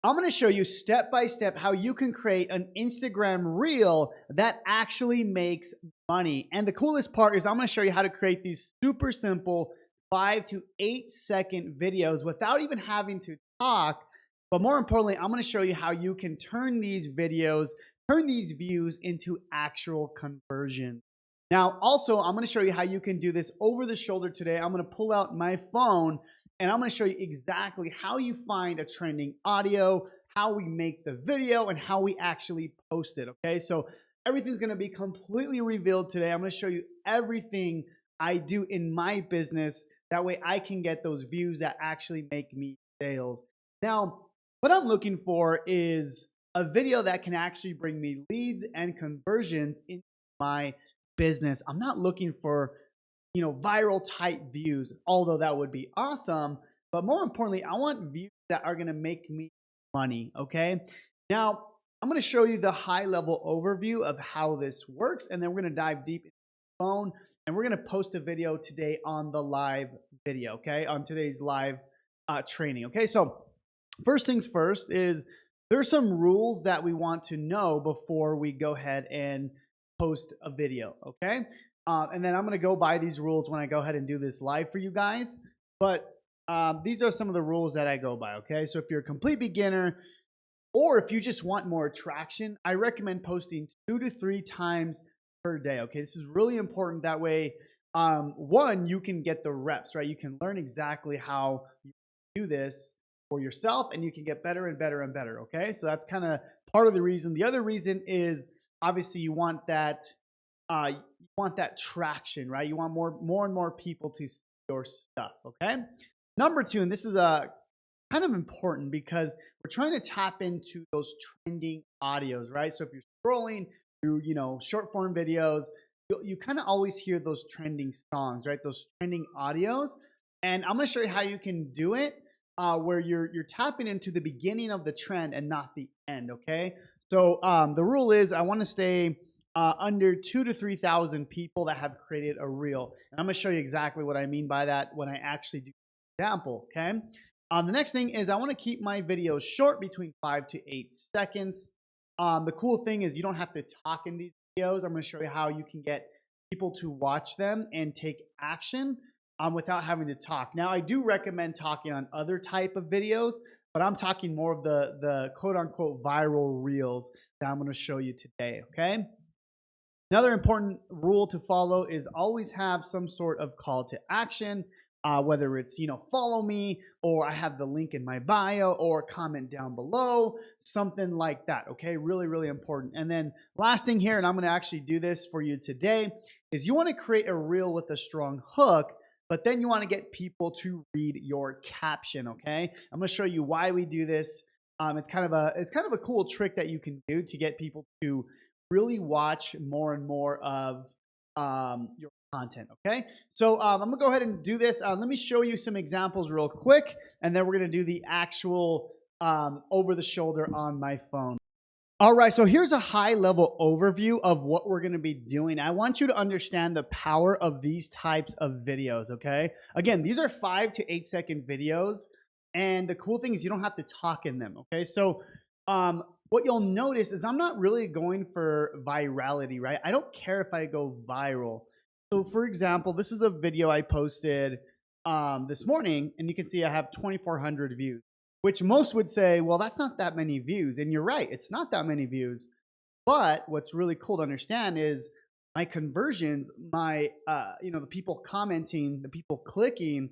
I'm going to show you step by step how you can create an Instagram reel that actually makes money. And the coolest part is I'm going to show you how to create these super simple 5 to 8 second videos without even having to talk. But more importantly, I'm going to show you how you can turn these videos, turn these views into actual conversion. Now, also, I'm going to show you how you can do this over the shoulder today. I'm going to pull out my phone and I'm going to show you exactly how you find a trending audio, how we make the video, and how we actually post it. Okay, so everything's going to be completely revealed today. I'm going to show you everything I do in my business. That way I can get those views that actually make me sales. Now, what I'm looking for is a video that can actually bring me leads and conversions into my business. I'm not looking for viral type views, although that would be awesome. But more importantly, I want views that are going to make me money. Okay. Now, I'm going to show you the high level overview of how this works. And then we're going to dive deep into the phone and we're going to post a video today on the live video. Okay. On today's live training. Okay. So first things first is there's some rules that we want to know before we go ahead and post a video. Okay. And then I'm going to go by these rules when I go ahead and do this live for you guys. But these are some of the rules that I go by, okay? So if you're a complete beginner or if you just want more attraction, I recommend posting 2 to 3 times per day, okay? This is really important. That way, one, you can get the reps, right? You can learn exactly how you do this for yourself and you can get better and better and better, okay? So that's kind of part of the reason. The other reason is obviously you want that traction, right? You want more and more people to see your stuff, okay? Number 2, and this is kind of important because we're trying to tap into those trending audios, right? So if you're scrolling through, short form videos, you kind of always hear those trending songs, right? Those trending audios. And I'm going to show you how you can do it where you're tapping into the beginning of the trend and not the end, okay? So the rule is I want to stay under 2,000 to 3,000 people that have created a reel. And I'm going to show you exactly what I mean by that when I actually do an example, okay? The next thing is I want to keep my videos short, between 5 to 8 seconds. The cool thing is you don't have to talk in these videos. I'm going to show you how you can get people to watch them and take action without having to talk. Now, I do recommend talking on other type of videos, but I'm talking more of the quote-unquote viral reels that I'm going to show you today, okay? Another important rule to follow is always have some sort of call to action, whether it's, follow me, or I have the link in my bio, or comment down below, something like that, okay? Really, really important. And then last thing here, and I'm going to actually do this for you today, is you want to create a reel with a strong hook, but then you want to get people to read your caption, okay? I'm going to show you why we do this. It's kind of a cool trick that you can do to get people to really watch more and more of your content, okay? So I'm gonna go ahead and do this. Let me show you some examples real quick, and then we're gonna do the actual over the shoulder on my phone. All right, so here's a high level overview of what we're gonna be doing. I want you to understand the power of these types of videos, okay? Again, these are 5 to 8 second videos, and the cool thing is you don't have to talk in them, okay? So what you'll notice is I'm not really going for virality, right? I don't care if I go viral. So for example, this is a video I posted this morning, and you can see I have 2,400 views, which most would say, well, that's not that many views. And you're right, it's not that many views. But what's really cool to understand is my conversions, my the people commenting, the people clicking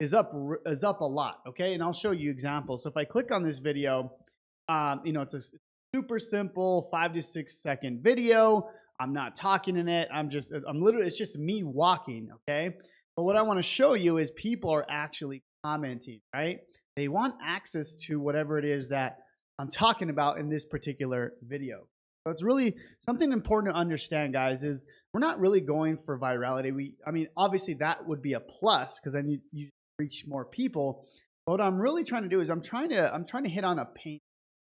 is up a lot, okay? And I'll show you examples. So if I click on this video, it's a super simple 5 to 6 second video. I'm not talking in it. It's just me walking, okay? But what I want to show you is people are actually commenting, right? They want access to whatever it is that I'm talking about in this particular video. So it's really something important to understand, guys, is we're not really going for virality. Obviously that would be a plus because then you reach more people. But what I'm really trying to do is I'm trying to hit on a pain,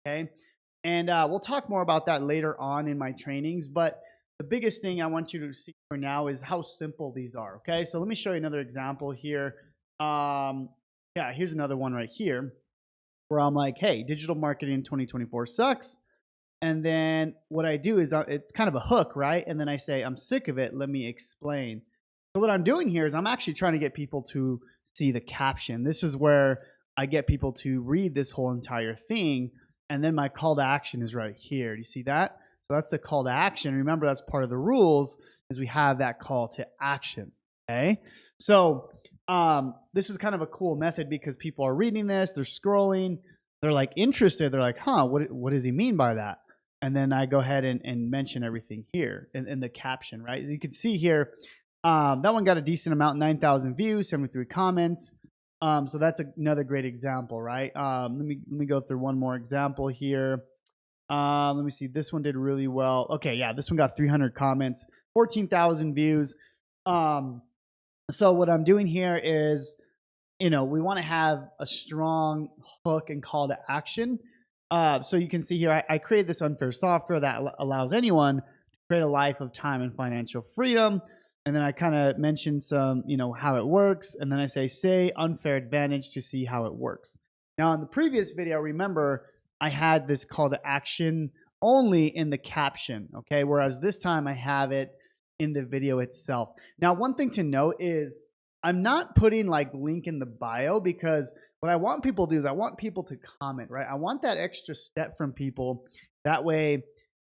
okay? And we'll talk more about that later on in my trainings. But the biggest thing I want you to see for now is how simple these are, okay? So let me show you another example here. Yeah, here's another one right here. where I'm like, hey, digital marketing in 2024 sucks. And then what I do is it's kind of a hook, right? And then I say, I'm sick of it. Let me explain. So what I'm doing here is I'm actually trying to get people to see the caption. This is where I get people to read this whole entire thing. And then my call to action is right here. Do you see that? So that's the call to action. Remember, that's part of the rules is we have that call to action. Okay. So this is kind of a cool method because people are reading this, they're scrolling, they're like interested. They're like, huh, what does he mean by that? And then I go ahead and mention everything here in the caption, right? As you can see here, that one got a decent amount, 9,000 views, 73 comments. So that's another great example, right? Let me go through one more example here. Let me see. This one did really well. Okay, yeah, this one got 300 comments, 14,000 views. So what I'm doing here is, we want to have a strong hook and call to action. So you can see here, I created this unfair software that allows anyone to create a life of time and financial freedom. And then I kind of mention some, how it works. And then I say unfair advantage to see how it works. Now, in the previous video, remember, I had this call to action only in the caption, okay? Whereas this time I have it in the video itself. Now, one thing to note is I'm not putting like link in the bio because what I want people to do is I want people to comment, right? I want that extra step from people. That way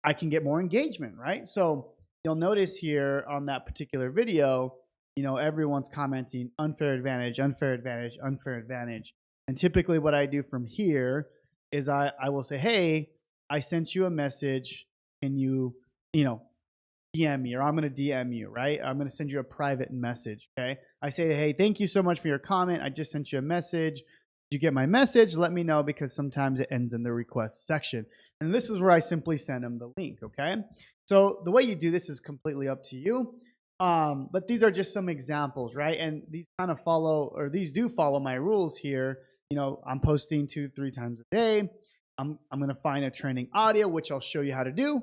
I can get more engagement, right? So you'll notice here on that particular video, everyone's commenting unfair advantage, unfair advantage, unfair advantage. And typically what I do from here is I will say, hey, I sent you a message. Can you, DM me, or I'm going to DM you, right? I'm going to send you a private message, okay? I say, hey, thank you so much for your comment. I just sent you a message. Did you get my message? Let me know, because sometimes it ends in the request section. And this is where I simply send them the link, okay? So the way you do this is completely up to you. But these are just some examples, right? And these kind of these do follow my rules here. I'm posting 2-3 times a day. I'm going to find a trending audio, which I'll show you how to do.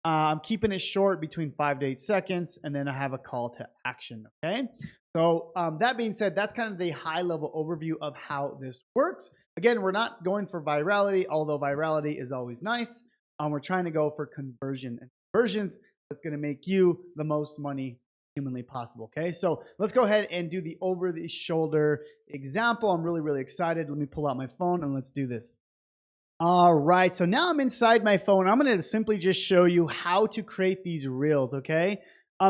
I'm keeping it short, between 5 to 8 seconds, and then I have a call to action, okay? So that being said, that's kind of the high-level overview of how this works. Again, we're not going for virality, although virality is always nice. We're trying to go for conversion, and conversions that's going to make you the most money humanly possible, okay? So let's go ahead and do the over-the-shoulder example. I'm really, really excited. Let me pull out my phone, and let's do this. All right, so now I'm inside my phone. I'm going to simply just show you how to create these reels, okay?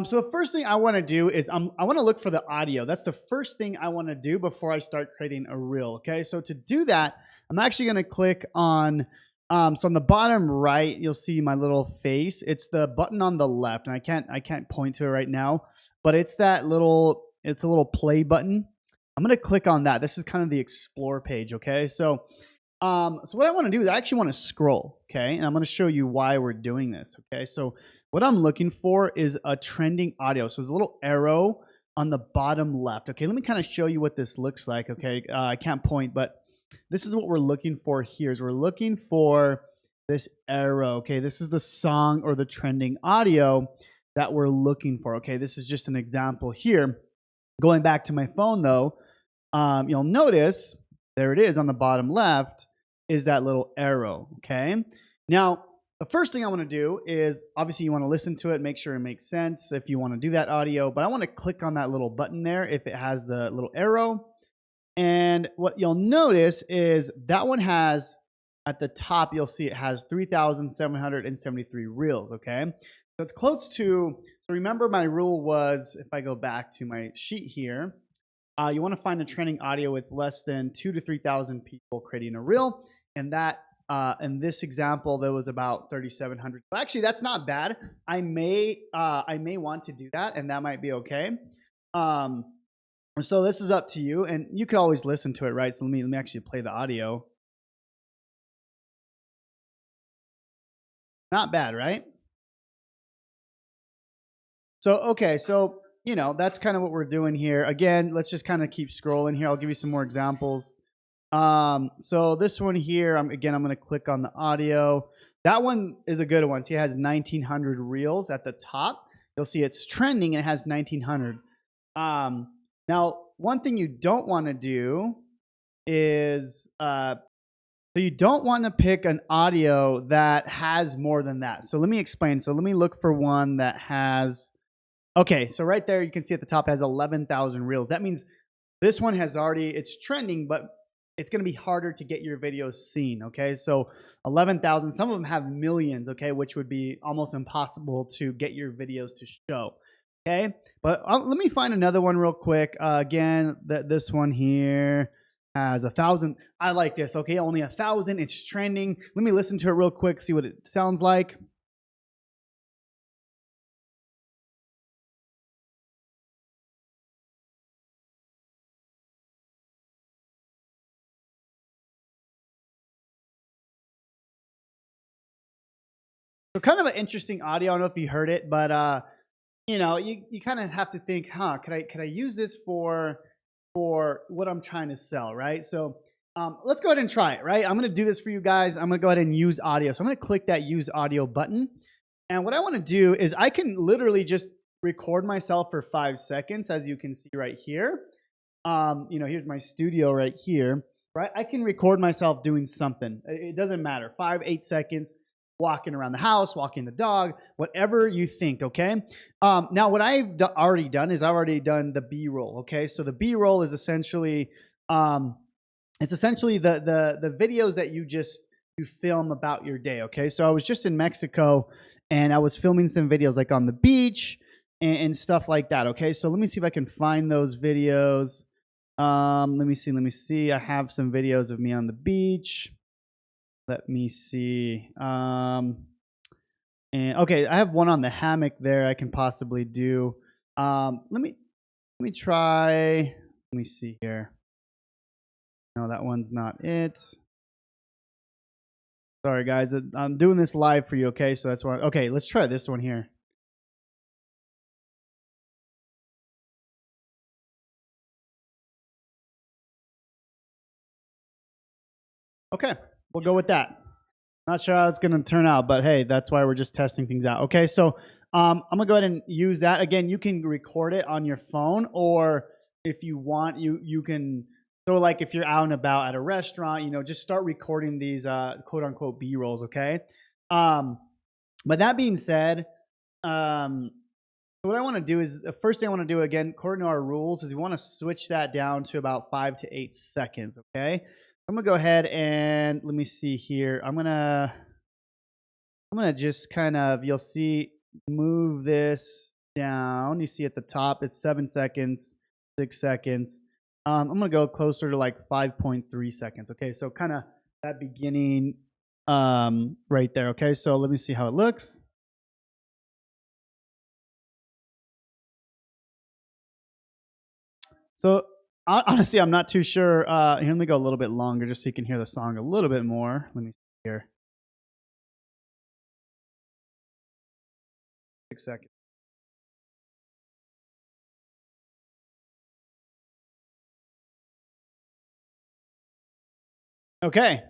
So the first thing I want to do is I want to look for the audio. That's the first thing I want to do before I start creating a reel, okay? So to do that, I'm actually going to click on, so on the bottom right, you'll see my little face. It's the button on the left, and I can't point to it right now, but it's a little play button. I'm going to click on that. This is kind of the explore page, okay? So what I want to do is I actually want to scroll, okay? And I'm going to show you why we're doing this, okay? So what I'm looking for is a trending audio. So there's a little arrow on the bottom left, okay? Let me kind of show you what this looks like, okay? I can't point, but this is what we're looking for here. Is we're looking for this arrow, okay? This is the song or the trending audio that we're looking for, okay? This is just an example here. Going back to my phone, though, you'll notice there it is on the bottom left is that little arrow, okay? Now, the first thing I want to do is, obviously you want to listen to it, make sure it makes sense if you want to do that audio, but I want to click on that little button there if it has the little arrow. And what you'll notice is that one has, at the top, you'll see it has 3,773 reels, okay? So it's close to, so remember my rule was, if I go back to my sheet here, you want to find a trending audio with less than 2,000 to 3,000 people creating a reel, and that in this example there was about 3,700. So actually, that's not bad. I may want to do that, and that might be okay. So this is up to you, and you could always listen to it, right? So let me actually play the audio. Not bad, right? So okay, so that's kind of what we're doing here. Again, let's just kind of keep scrolling here. I'll give you some more examples. So this one here, I'm going to click on the audio. That one is a good one. See, it has 1,900 reels at the top. You'll see it's trending and it has 1,900. Now, one thing you don't want to do is So you don't want to pick an audio that has more than that. So let me explain. So let me look for one that has, okay, so right there you can see at the top has 11,000 reels. That means this one has already, it's trending, but it's going to be harder to get your videos seen. Okay, so 11,000, some of them have millions, okay, which would be almost impossible to get your videos to show. Okay, but let me find another one real quick. Again, this one here has 1,000. I like this. Okay, only 1,000. It's trending. Let me listen to it real quick, see what it sounds like. So kind of an interesting audio. I don't know if you heard it, but you know, you kind of have to think, huh? Could I use this for what I'm trying to sell, right? So let's go ahead and try it, right? I'm gonna do this for you guys. I'm gonna go ahead and use audio. So I'm gonna click that use audio button, and what I want to do is I can literally just record myself for 5 seconds, as you can see right here. You know, here's my studio right here, right? I can record myself doing something. It doesn't matter. 5, 8 seconds, walking around the house, walking the dog, whatever you think, okay? Now, what I've already done is I've already done the B-roll, okay? So the B-roll is essentially, it's essentially the videos that you film about your day, okay? So I was just in Mexico, and I was filming some videos like on the beach and stuff like that, okay? So let me see if I can find those videos. Let me see. I have some videos of me on the beach. Let me see. And okay, I have one on the hammock there I can possibly do. Let me try. Let me see here. No, that one's not it. Sorry guys, I'm doing this live for you, okay? So that's why. Okay, let's try this one here. Okay, we'll go with that. Not sure how it's going to turn out, but hey, that's why we're just testing things out. Okay, so I'm going to go ahead and use that. Again, you can record it on your phone, or if you want, you can. So like if you're out and about at a restaurant, you know, just start recording these quote unquote B-rolls, okay? Um, but that being said, so what I want to do is the first thing I want to do, again, according to our rules, is we want to switch that down to about 5 to 8 seconds, okay? I'm gonna go ahead and let me see here. I'm gonna just kind of, you'll see, move this down. You see at the top it's 7 seconds, 6 seconds. I'm gonna go closer to like 5.3 seconds. Okay, so kind of that beginning right there. Okay, so let me see how it looks. So honestly, I'm not too sure. Here, let me go a little bit longer just so you can hear the song a little bit more. Let me see here. 6 seconds. Okay.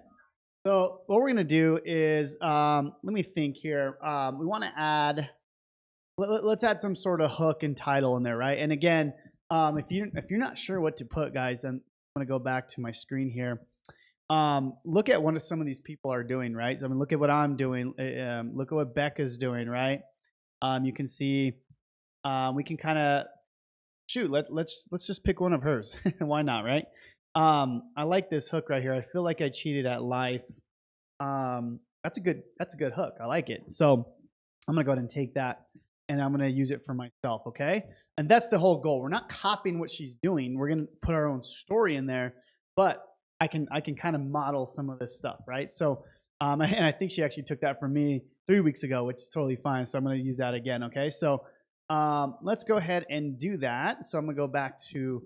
So what we're gonna do is, let me think here. We want to add. Let's add some sort of hook and title in there, right? And again, if you're not sure what to put, guys, then I'm gonna go back to my screen here. Look at what some of these people are doing, right? So I mean, look at what I'm doing. Look at what Becca's doing, right? You can see. We can kind of shoot. Let's just pick one of hers. Why not, right? I like this hook right here. I feel like I cheated at life. That's a good hook. I like it. So I'm gonna go ahead and take that and I'm gonna use it for myself. Okay, and that's the whole goal. We're not copying what she's doing. We're gonna put our own story in there, but I can kind of model some of this stuff, right? So and I think she actually took that from me 3 weeks ago, which is totally fine. So I'm gonna use that again. Okay, so let's go ahead and do that. So I'm gonna go back to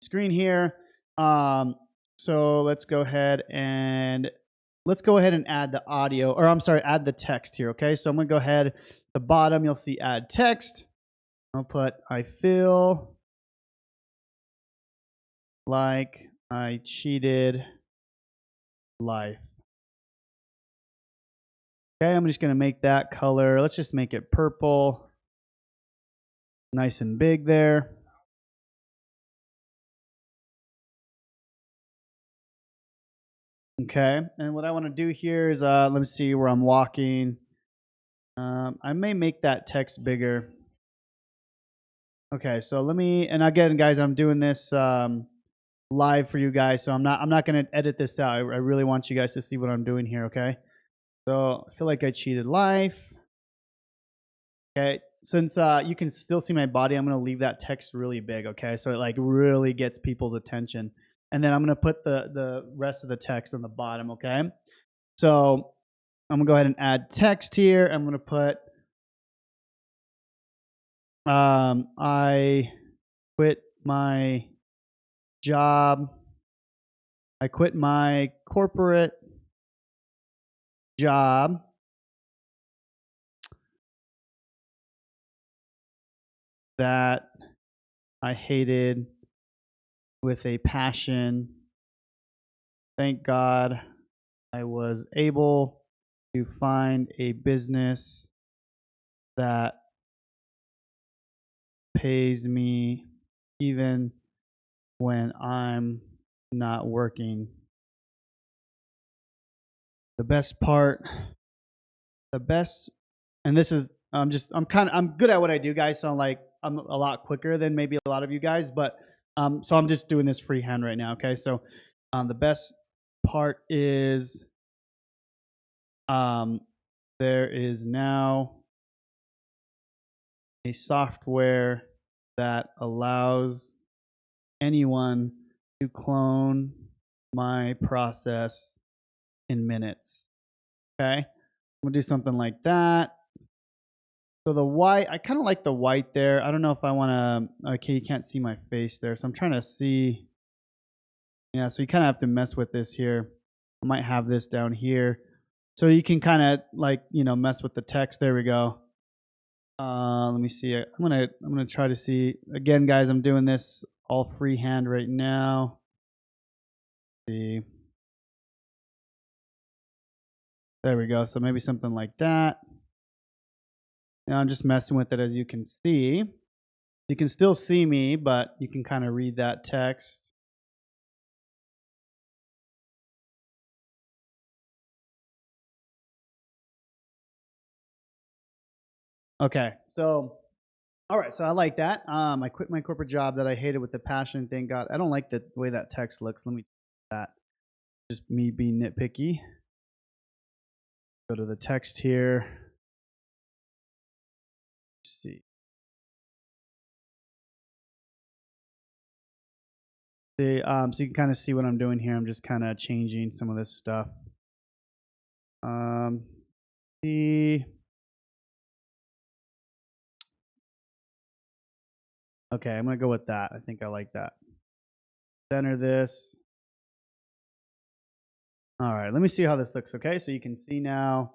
screen here. So let's go ahead and add the audio, or I'm sorry, add the text here. Okay, so I'm gonna go ahead at the bottom. You'll see add text. I'll put I feel like I cheated life. Okay, I'm just gonna make that color. Let's just make it purple, nice and big there. Okay, and what I want to do here is let me see where I'm walking. I may make that text bigger. Okay, so let me, and again, guys, I'm doing this live for you guys, so I'm not gonna edit this out. I really want you guys to see what I'm doing here. Okay, so I feel like I cheated life. Okay, since you can still see my body, I'm gonna leave that text really big. Okay, so it like really gets people's attention, and then I'm gonna put the rest of the text on the bottom. Okay, so I'm gonna go ahead and add text here. I'm gonna put I quit my job. I quit my corporate job that I hated with a passion. Thank God I was able to find a business that pays me even when I'm not working. The best part, the best, and this is I'm good at what I do, guys. So I'm a lot quicker than maybe a lot of you guys, but so I'm just doing this freehand right now. Okay, so the best part is there is now a software that allows anyone to clone my process in minutes. Okay, I'm gonna do something like that. So the white, I kind of like the white there. I don't know if I want to, okay, you can't see my face there. So I'm trying to see, yeah, so you kind of have to mess with this here. I might have this down here. So you can kind of like, mess with the text. There we go. Let me see. I'm gonna try to see again, guys. I'm doing this all freehand right now. Let's see. There we go. So maybe something like that. Now I'm just messing with it, as you can see. You can still see me, but you can kind of read that text. Okay, so all right, so I like that. I quit my corporate job that I hated with a passion. Thank God. I don't like the way that text looks. Let me that. Just me being nitpicky. Go to the text here. Let's see. So you can kind of see what I'm doing here. I'm just kind of changing some of this stuff. See. Okay, I'm gonna go with that. I think I like that. Center this. All right, let me see how this looks. Okay, so you can see now.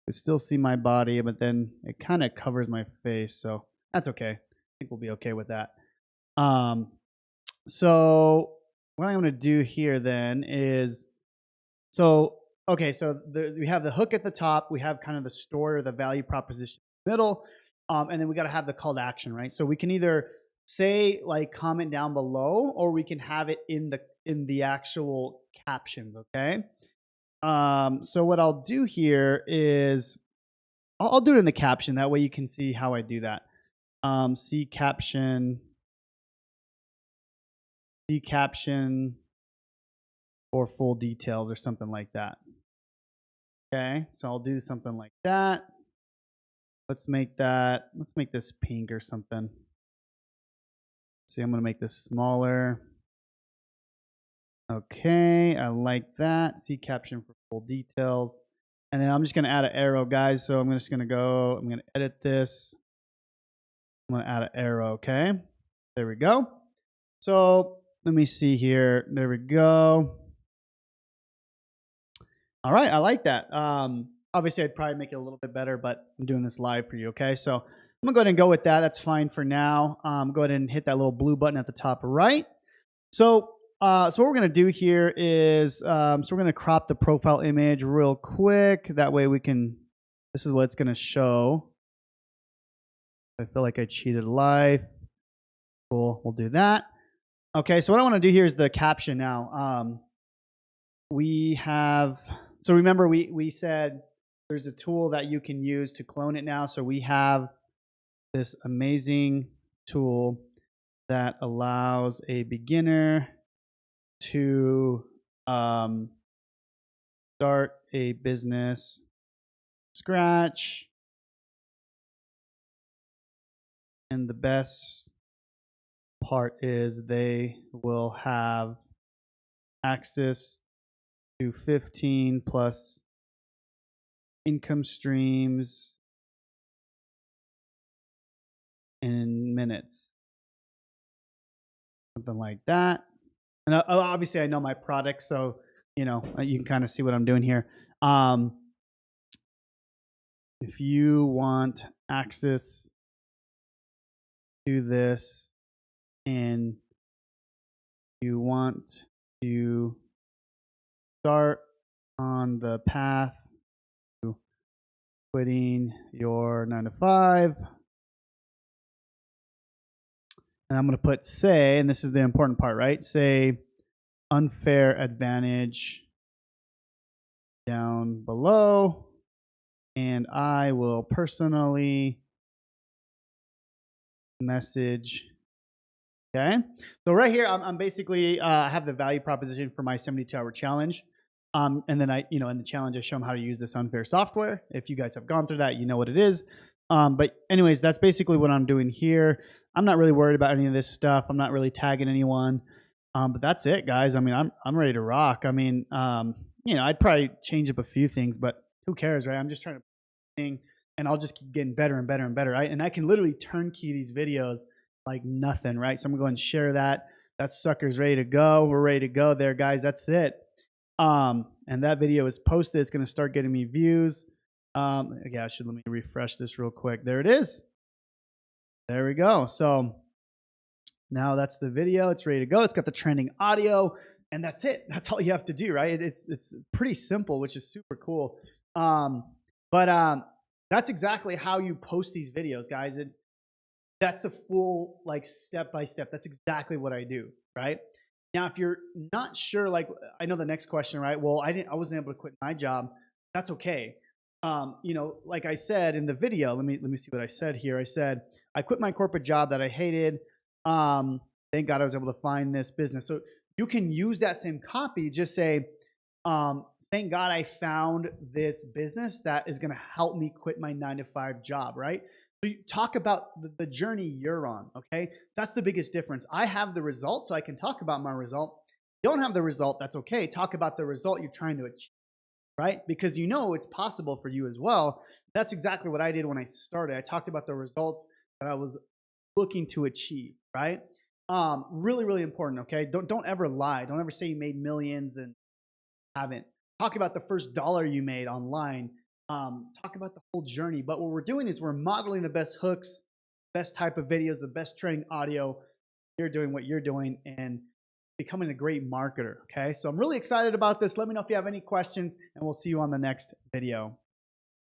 You still see my body, but then it kind of covers my face, so that's okay. I think we'll be okay with that. So what I'm going to do here then is, okay, so we have the hook at the top, we have kind of the story or the value proposition in the middle, and then we got to have the call to action, right? So we can either say like comment down below, or we can have it in the actual captions, okay? So what I'll do here is I'll do it in the caption. That way you can see how I do that. See caption or full details or something like that. Okay, so I'll do something like that. Let's make this pink or something. See, I'm gonna make this smaller. Okay, I like that. See caption for full details. And then I'm just gonna add an arrow, guys. So I'm just gonna I'm gonna edit this. I'm gonna add an arrow, okay? There we go. So let me see here. There we go. All right, I like that. Obviously, I'd probably make it a little bit better, but I'm doing this live for you, okay? So I'm gonna go ahead and go with that. That's fine for now. Go ahead and hit that little blue button at the top right. So what we're gonna do here is, so we're gonna crop the profile image real quick. That way we can, this is what it's gonna show. I feel like I cheated live. Cool, we'll do that. Okay, so what I wanna do here is the caption now. we have, so remember we said there's a tool that you can use to clone it now. So we have this amazing tool that allows a beginner to start a business scratch. And the best part is they will have access to 15 plus income streams in minutes, something like that. And obviously, I know my product, so you can kind of see what I'm doing here. If you want access to this and you want to start on the path to quitting your 9 to 5, and I'm going to put say, and this is the important part, right? Say unfair advantage down below, and I will personally message. Okay, so right here, I'm basically I have the value proposition for my 72-hour challenge, and then in the challenge I show them how to use this unfair software. If you guys have gone through that, you know what it is. But anyways, that's basically what I'm doing here. I'm not really worried about any of this stuff. I'm not really tagging anyone, but that's it, guys. I mean, I'm ready to rock. I mean, I'd probably change up a few things, but who cares, right? I'm just trying to thing, and I'll just keep getting better and better and better, right? And I can literally turnkey these videos like nothing, right? So I'm going to go ahead and share that. That sucker's ready to go. We're ready to go there, guys. That's it. And that video is posted. It's going to start getting me views. Yeah, let me refresh this real quick. There it is. There we go. So now that's the video. It's ready to go. It's got the trending audio, and that's it. That's all you have to do, right? It's pretty simple, which is super cool. But that's exactly how you post these videos, guys. That's the full step by step. That's exactly what I do, right? Now, if you're not sure, I know the next question, right? Well, I wasn't able to quit my job. That's okay. Like I said in the video, let me see what I said here. I said I quit my corporate job that I hated. Thank God I was able to find this business. So you can use that same copy. Just say, thank God I found this business that is going to help me quit my 9 to 5 job, right? So you talk about the journey you're on, okay? That's the biggest difference. I have the result, so I can talk about my result. You don't have the result, that's okay. Talk about the result you're trying to achieve, right? Because it's possible for you as well. That's exactly what I did when I started. I talked about the results that I was looking to achieve, right? Really, really important, okay? Don't ever lie. Don't ever say you made millions and haven't. Talk about the first dollar you made online. Talk about the whole journey. But what we're doing is we're modeling the best hooks, best type of videos, the best training audio. You're doing what you're doing and becoming a great marketer. Okay, so I'm really excited about this. Let me know if you have any questions, and we'll see you on the next video.